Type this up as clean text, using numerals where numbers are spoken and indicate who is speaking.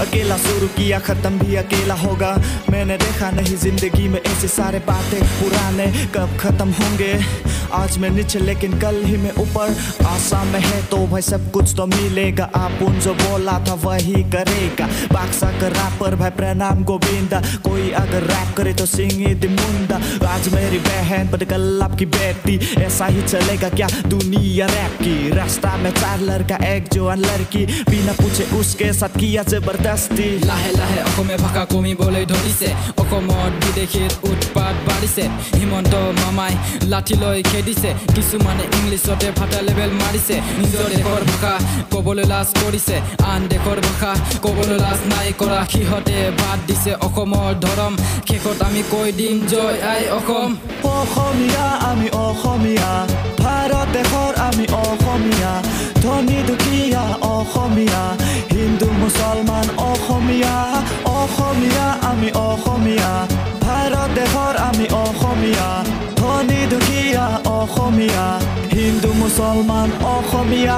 Speaker 1: अकेला शुरू किया खत्म भी अकेला होगा मैंने देखा नहीं जिंदगी में ऐसे सारे बातें पुराने कब खत्म होंगे आज मैं नीचे लेकिन कल ही मैं ऊपर आशा में है तो भाई सब कुछ तो मिलेगा आपुन जो बोला था वही करेगा बाक्सा का रैपर भाई प्रणाम गोविंदा कोई अगर रैप करे तो सिंगी दी मुंडा आज मेरी बहन पर कल आपकी बेटी ऐसा ही चलेगा क्या दुनिया रैप की रास्ता में 4 लड़का एक जवान लड़की बिना पूछे उसके साथ किया जबरदस्ती
Speaker 2: लाहे लाहे অসমে ভাষা কমিবলৈ ধৰিছে অসমত বিদেশীৰ উৎপাত বাঢ়িছে হিমন্ত মামাই লাঠি লৈ খেদিছে কিছুমানে ইংলিছতে ফাটা লেভেল মাৰিছে নিজৰ দেশৰ ভাষা ক'বলৈ লাজ কৰিছে আন দেশৰ ভাষা ক'বলৈ লাজ নাই কৰা সিহঁতে বাদ দিছে অসমৰ ধৰম শেষত আমি কৈ দিম জয় আই অসম
Speaker 1: অসমীয়া আমি অসমীয়া ভাৰত দেশৰ আমি অসমীয়া ধনী দুখীয়া অসমীয়া হিন্দু মুছলমান অসমীয়া অসমীয়া আমি অসমীয়া ভাৰত দেশৰ আমি অসমীয়া ধনী দুখীয়া অসমীয়া হিন্দু মুছলমান অসমীয়া